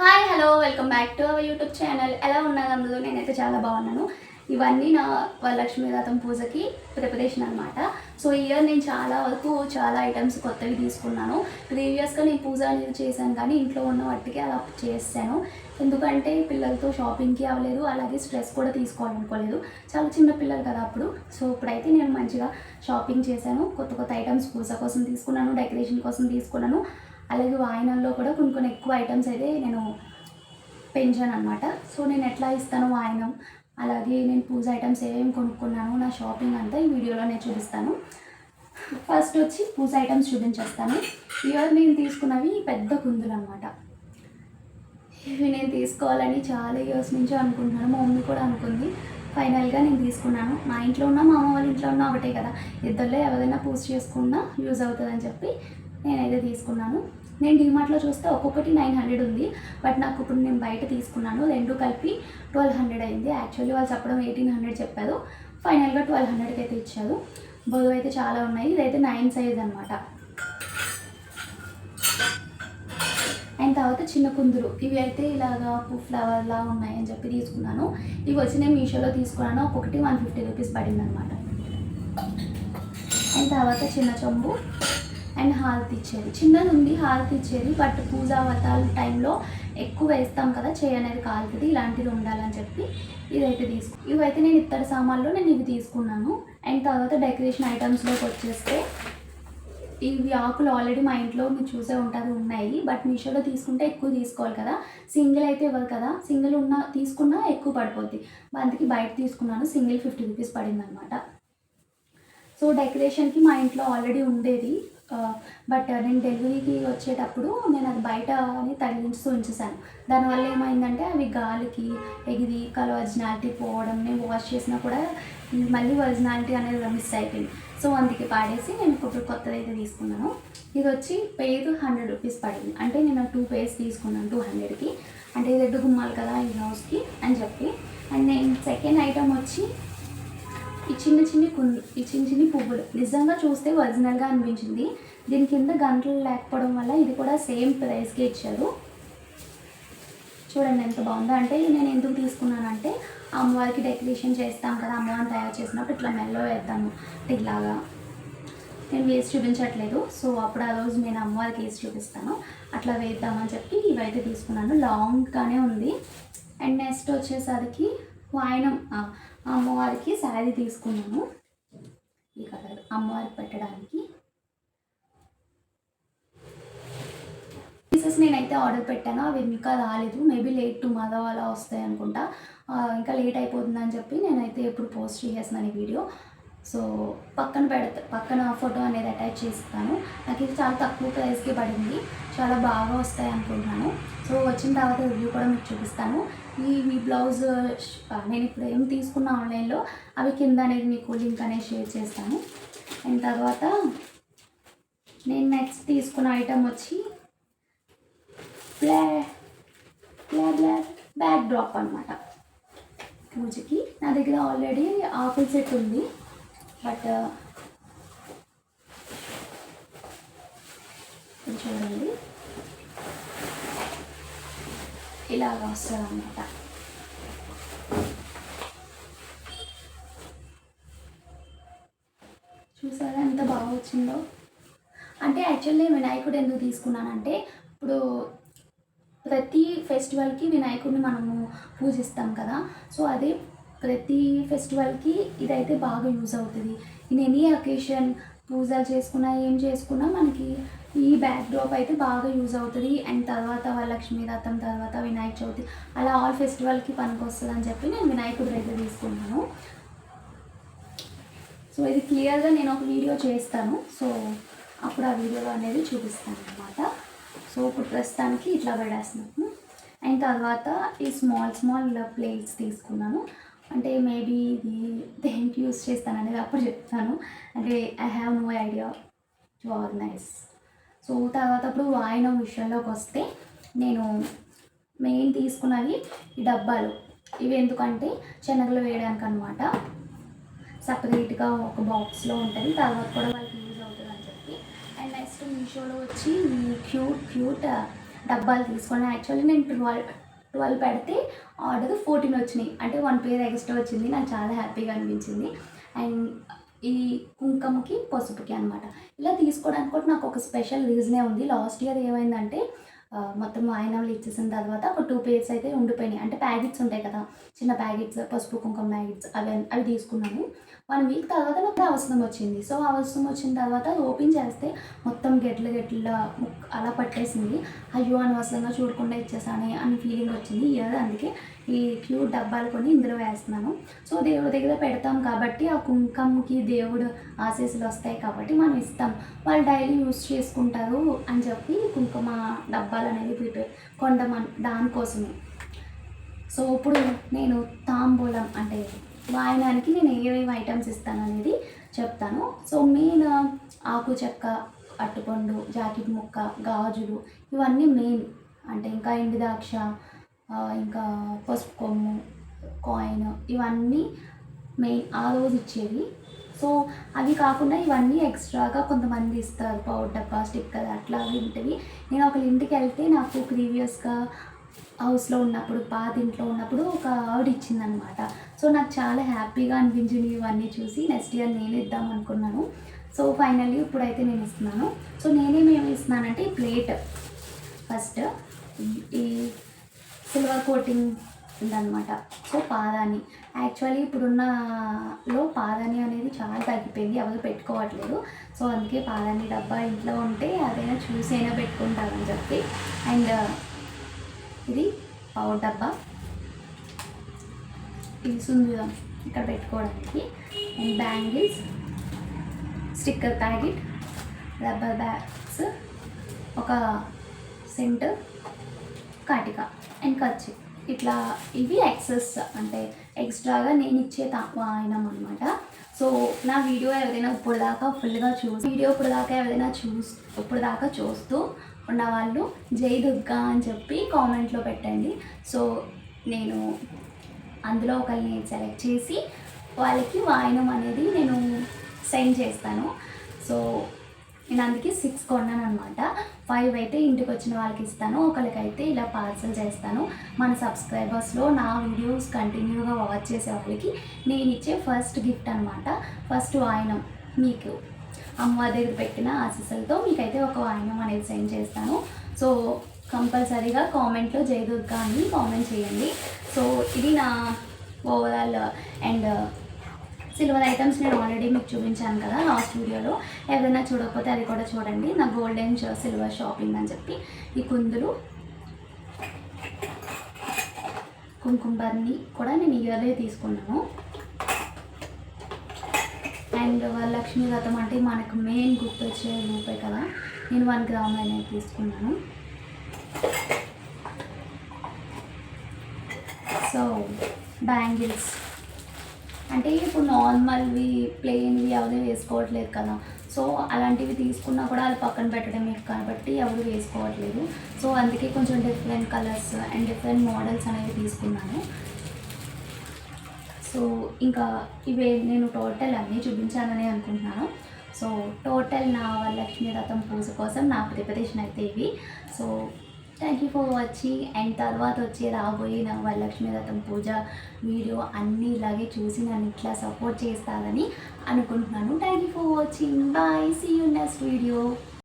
Hi hello welcome back to our YouTube channel. ఎలా ఉన్నారు అందరూ? నేనైతే చాలా బాగున్నాను. ఇవన్నీ నా వరలక్ష్మి వ్రతం పూజకి ప్రిపరేషన్ అనమాట. సో ఈ ఇయర్ నేను చాలా ఐటమ్స్ కొత్తవి తీసుకున్నాను. ప్రీవియస్గా నేను పూజ అనేది చేశాను, కానీ ఇంట్లో ఉన్న వాటికి అలా చేశాను. ఎందుకంటే పిల్లలతో షాపింగ్కి అవ్వలేదు, అలాగే స్ట్రెస్ కూడా తీసుకోవాలనుకోలేదు. చాలా చిన్న పిల్లలు కదా అప్పుడు. సో ఇప్పుడైతే నేను మంచిగా షాపింగ్ చేశాను. కొత్త ఐటమ్స్ పూజ కోసం తీసుకున్నాను, డెకరేషన్ కోసం తీసుకున్నాను. అలాగే వాయినంలో కూడా కొన్ని ఎక్కువ ఐటమ్స్ అయితే నేను పెంచాను అనమాట. సో నేను ఎట్లా ఇస్తాను వాయినం, అలాగే నేను పూజ ఐటమ్స్ ఏమేమి కొనుక్కున్నాను, నా షాపింగ్ అంతా ఈ వీడియోలో నేను చూపిస్తాను. ఫస్ట్ వచ్చి పూజ ఐటమ్స్ చూపించేస్తాను. ఇయర్ నేను తీసుకున్నవి పెద్ద కుందులు అనమాట. ఇవి నేను తీసుకోవాలని చాలా ఇయర్స్ నుంచి అనుకుంటున్నాను. మా మమ్మీ కూడా అనుకుంది. ఫైనల్గా నేను తీసుకున్నాను. మా ఇంట్లో ఉన్న మా అమ్మ వాళ్ళ ఇంట్లో ఉన్న ఒకటే కదా, ఇద్దరిలో ఎవరైనా పూజ చేసుకున్నా యూజ్ అవుతుందని చెప్పి నేనైతే తీసుకున్నాను. నేను డిమార్ట్లో చూస్తే ఒక్కొక్కటి 900 ఉంది, బట్ నాకు ఇప్పుడు నేను బయట తీసుకున్నాను. రెండు కలిపి 1200 అయింది. యాక్చువల్లీ వాళ్ళు చెప్పడం 1800 చెప్పారు. ఫైనల్గా 1200కి అయితే ఇచ్చారు. బరువు అయితే చాలా ఉన్నాయి. ఇదైతే 9 సైజ్ అనమాట. అండ్ తర్వాత చిన్న కుందులు, ఇవి అయితే ఇలాగా ఫ్లవర్లా ఉన్నాయని చెప్పి తీసుకున్నాను. ఇవి వచ్చి నేను మీషోలో తీసుకున్నాను. ఒక్కొక్కటి 150 రూపీస్ పడింది అనమాట. అండ్ తర్వాత చిన్న చెంబు అండ్ హారతి ఇచ్చేది. చిన్నది ఉంది హారతి ఇచ్చేది, బట్ పూజా వ్రతాల టైంలో ఎక్కువ వేస్తాం కదా, చేయి అనేది కాలుతుంది, ఇలాంటిది ఉండాలని చెప్పి ఇదైతే ఇవైతే నేను ఇత్తడి సామాన్లు నేను ఇవి తీసుకున్నాను. అండ్ తర్వాత డెకరేషన్ ఐటమ్స్లోకి వచ్చేస్తే ఇవి ఆకులు ఆల్రెడీ మా ఇంట్లో మీరు చూసే ఉంటుంది ఉన్నాయి, బట్ మీషోలో తీసుకుంటే ఎక్కువ తీసుకోవాలి కదా, సింగిల్ అయితే ఇవ్వదు కదా, సింగిల్ తీసుకున్నా ఎక్కువ పడిపోద్ది. అందుకే బయట తీసుకున్నాను. సింగిల్ 50 రూపీస్ పడింది అనమాట. సో డెకరేషన్కి మా ఇంట్లో ఆల్రెడీ ఉండేది, బట్ నేను డెలివరీకి వచ్చేటప్పుడు నేను అది బయట అని తగిలించి ఉంచేసాను. దానివల్ల ఏమైందంటే అవి గాలికి ఎగిరి ఒరిజినాలిటీ పోవడం, నేను వాష్ చేసినా కూడా మళ్ళీ ఒరిజినాలిటీ అనేది మిస్ అయిపోయింది. సో అందుకే పాడేసి నేను ఇప్పుడు కొత్తది అయితే తీసుకున్నాను. ఇది వచ్చి పేర్ 100 రూపీస్ పడింది. అంటే నేను 2 పేర్స్ తీసుకున్నాను 200కి. అంటే ఇది ఎడ్డు గుమ్మాలి కదా ఈ హౌస్కి అని చెప్పి. అండ్ నేను సెకండ్ ఐటమ్ వచ్చి ఈ చిన్ని పువ్వులు నిజంగా చూస్తే ఒరిజినల్గా అనిపించింది. దీని కింద గంటలు లేకపోవడం వల్ల ఇది కూడా సేమ్ ప్రైస్కి ఇచ్చారు. చూడండి ఎంత బాగుందో. అంటే నేను ఎందుకు తీసుకున్నానంటే అమ్మవారికి డెకరేషన్ చేస్తాం కదా, అమ్మవారిని తయారు చేసినప్పుడు ఇట్లా మెల్లో వేద్దాము అంటే ఇలాగా. నేను వేసి చూపించట్లేదు, సో అప్పుడు ఆ రోజు నేను అమ్మవారికి వేసి చూపిస్తాను, అట్లా వేద్దామని చెప్పి ఇవైతే తీసుకున్నాను. లాంగ్గానే ఉంది. అండ్ నెక్స్ట్ వచ్చేసరికి వాయనం అమ్మవారికి శారీ తీసుకున్నాను. ఈ కలర్ అమ్మవారికి పెట్టడానికి పీసెస్ నేనైతే ఆర్డర్ పెట్టాను. అవి ఇంకా రాలేదు. మేబీ లేట్ టుమారో అలా వస్తాయి అనుకుంటా. ఇంకా లేట్ అయిపోతుందని చెప్పి నేనైతే ఇప్పుడు పోస్ట్ చేసేస్తున్నాను ఈ వీడియో. సో పక్కన ఫోటో అనేది అటాచ్ చేస్తాను. నాకు ఇది చాలా తక్కువ ప్రైస్కి పడింది, చాలా బాగా వస్తాయి అనుకుంటున్నాను. సో వచ్చిన తర్వాత రివ్యూ కూడా మీకు చూపిస్తాను. ఈ బ్లౌజ్ నేను ఇప్పుడు ఏం తీసుకున్నా ఆన్లైన్లో అవి కింద అనేది మీకు లింక్ అనేది షేర్ చేస్తాను. అండ్ తర్వాత నేను నెక్స్ట్ తీసుకున్న ఐటమ్ వచ్చి బ్యాక్ డ్రాప్ అనమాట. పూజకి నా దగ్గర ఆల్రెడీ ఆకుల సెట్ ఉంది, బట్ చూడండి ఇలాగ వస్తుంది అనమాట. చూసారా ఎంత బాగా వచ్చిందో. అంటే యాక్చువల్లీ వినాయకుడు ఎందుకు తీసుకున్నానంటే, ఇప్పుడు ప్రతి ఫెస్టివల్కి వినాయకుడిని మనము పూజిస్తాం కదా, సో అదే ప్రతి ఫెస్టివల్కి ఇదైతే బాగా యూజ్ అవుతుంది. ఇన్ ఎనీ అకేషన్ పూజలు చేసుకున్నా ఏం చేసుకున్నా మనకి ఈ బ్యాక్ డ్రాప్ అయితే బాగా యూజ్ అవుతుంది. అండ్ తర్వాత వరలక్ష్మి వ్రతం, తర్వాత వినాయక చవితి, అలా ఆల్ ఫెస్టివల్కి పనికి వస్తుంది అని చెప్పి నేను వినాయకుడి అయితే తీసుకున్నాను. సో ఇది క్లియర్గా నేను ఒక వీడియో చేస్తాను, సో అప్పుడు ఆ వీడియోలో అనేది చూపిస్తాను అనమాట. సో ఇప్పుడు ప్రస్తుతానికి ఇట్లా పడేస్తున్నాను. అండ్ తర్వాత ఈ స్మాల్ ప్లేట్స్ తీసుకున్నాను. అంటే మేబీ ఇది దేనికి యూస్ చేస్తాను అనేది అప్పుడు చెప్తాను. అంటే I have no idea to organise. So తర్వాత ఇప్పుడు వాయినం విషయంలోకి వస్తే నేను మెయిన్ తీసుకున్నవి ఈ డబ్బాలు. ఇవి ఎందుకంటే శనగలు వేయడానికి అనమాట. సపరేట్గా ఒక బాక్స్లో ఉంటుంది, తర్వాత కూడా వాళ్ళకి యూజ్ అవుతుంది అని చెప్పి. అండ్ నెక్స్ట్ మీషోలో వచ్చి ఈ క్యూట్ డబ్బాలు తీసుకొని యాక్చువల్లీ నేను 12 పెడితే ఆర్డర్ 14 వచ్చినాయి, అంటే 1 పేర్ ఎక్స్ట్రా వచ్చింది. నాకు చాలా హ్యాపీగా అనిపించింది. అండ్ ఈ కుంకుమకి పసుపుకి అనమాట. ఇలా తీసుకోవడానికి కూడా నాకు ఒక స్పెషల్ రీజనే ఉంది. లాస్ట్ ఇయర్ ఏమైందంటే మొత్తం వాయినాలు ఇచ్చేసిన తర్వాత ఒక 2 పేర్స్ అయితే ఉండిపోయినాయి. అంటే ప్యాకెట్స్ ఉంటాయి కదా, చిన్న ప్యాకెట్స్, పసుపు కుంకుమ ప్యాకెట్స్, అవి తీసుకున్నాను. 1 వీక్ తర్వాత నాకు అవసరం వచ్చింది. సో అవసరం వచ్చిన తర్వాత ఓపెన్ చేస్తే మొత్తం గెట్ల అలా పట్టేసింది. అయ్యో అనవసరంగా చూడకుండా ఇచ్చేసానే అని ఫీలింగ్ వచ్చింది. ఇయర్ అందుకే ఈ క్యూట్ డబ్బాలు కొని ఇందులో వేస్తున్నాను. సో దేవుడి దగ్గర పెడతాం కాబట్టి ఆ కుంకుమకి దేవుడు ఆశీస్సులు వస్తాయి కాబట్టి మనం ఇస్తాం. వాళ్ళు డైలీ యూస్ చేసుకుంటారు అని చెప్పి కుంకుమ డబ్బాలు అనేవి దానికోసమే. సో ఇప్పుడు నేను తాంబూలం అంటే వాయనానికి నేను ఏమేమి ఐటమ్స్ ఇస్తాను అనేది చెప్తాను. సో మెయిన్ ఆకు చెక్క, అట్టుపండు, జాకెట్ ముక్క, గాజులు ఇవన్నీ మెయిన్. అంటే ఇంకా ఎండు ద్రాక్ష, ఇంకా పసుపు కొమ్ము, కాయిన్, ఇవన్నీ మెయిన్ ఆ రోజు ఇచ్చేవి. సో అవి కాకుండా ఇవన్నీ ఎక్స్ట్రాగా కొంతమంది ఇస్తారు, పౌడర్ డబ్బా, స్టిక్కర్ అట్లా ఉంటవి. నేను ఒకళ్ళ ఇంటికి వెళ్తే నాకు ప్రీవియస్గా హౌస్లో ఉన్నప్పుడు, పాత ఇంట్లో ఉన్నప్పుడు ఒక ఆవిడ ఇచ్చిందనమాట. సో నాకు చాలా హ్యాపీగా అనిపించింది ఇవన్నీ చూసి. నెక్స్ట్ ఇయర్ నేను ఇద్దాం అనుకున్నాను. సో ఫైనల్లీ ఇప్పుడైతే నేను ఇస్తున్నాను. సో నేనేమేమి ఇస్తున్నానంటే ఈ ప్లేట్ ఫస్ట్ ఈ సిల్వర్ కోటింగ్ ఉందన్నమాట. సో పాదాని యాక్చువల్లీ ఇప్పుడున్నలో పాదాని అనేది చాలా తగ్గిపోయింది, ఎవరు పెట్టుకోవట్లేదు. సో అందుకే పాదాని డబ్బా ఇంట్లో ఉంటే అదైనా చూసి అయినా పెట్టుకుంటారని చెప్పి. అండ్ ఇది పౌడర్ డబ్బా, ఇది సుందరం ఇక్కడ పెట్టుకోవడానికి. And bangles, sticker packet, rubber bags, ఒక సెంట్, కాటిక అండ్ ఖర్చు. ఇట్లా ఇవి ఎక్సెస్ అంటే ఎక్స్ట్రాగా నేను ఇచ్చే వాయినం అనమాట. సో నా వీడియో ఎవరైనా ఇప్పుడు దాకా చూస్తూ ఉన్నవాళ్ళు జై దుర్గా అని చెప్పి కామెంట్లో పెట్టండి. సో నేను అందులో ఒకరిని సెలెక్ట్ చేసి వాళ్ళకి వాయినం అనేది నేను సెండ్ చేస్తాను. సో నేను అందుకే 6 కొన్నాను అనమాట. 5 అయితే ఇంటికి వచ్చిన వాళ్ళకి ఇస్తాను, ఒకరికైతే ఇలా పార్సల్ చేస్తాను. మన సబ్స్క్రైబర్స్లో నా వీడియోస్ కంటిన్యూగా వాచ్ చేసే వాళ్ళకి నేను ఇచ్చే ఫస్ట్ గిఫ్ట్ అనమాట. ఫస్ట్ వాయినం మీకు అమ్మవారి దగ్గర పెట్టిన ఆశీస్సులతో మీకైతే ఒక వాయినం అనేది సెండ్ చేస్తాను. సో కంపల్సరీగా కామెంట్లో జై దుర్గా అని కామెంట్ చేయండి. సో ఇది నా ఓవరాల్. అండ్ సిల్వర్ ఐటమ్స్ నేను ఆల్రెడీ మీకు చూపించాను కదా లాస్ట్ వీడియోలో, ఏదైనా చూడకపోతే అది కూడా చూడండి. నా గోల్డ్ అండ్ సిల్వర్ షాపింగ్ అని చెప్పి ఈ కుందులు, కుంకుమని కూడా నేను ఇయర్లీ తీసుకున్నాను. అండ్ వరలక్ష్మి వ్రతం అంటే మనకు మెయిన్ గుర్తొచ్చే రూపాయి కదా, నేను 1 గ్రామ్ అనేది తీసుకున్నాను. సో బ్యాంగిల్స్ అంటే ఇప్పుడు నార్మల్వి ప్లెయిన్వి ఎవరు వేసుకోవట్లేదు కదా. సో అలాంటివి తీసుకున్నా కూడా అది పక్కన పెట్టడమే కాబట్టి ఎవరు వేసుకోవట్లేదు. సో అందుకే కొంచెం different colours and different models అనేవి తీసుకున్నాను. సో ఇంకా ఇవే నేను టోటల్ అన్నీ చూపించానని అనుకుంటున్నాను. సో టోటల్ నా వరలక్ష్మి వ్రతం పూజ కోసం నా ప్రిపరేషన్ అయితే ఇవి. So thank you for watching. And తర్వాత రాబోయే నా వరలక్ష్మి వ్రతం పూజ వీడియో అన్నీ ఇలాగే చూసి నన్ను ఇట్లా సపోర్ట్ చేస్తారని అనుకుంటున్నాను. Thank you for watching. Bye, see you next video.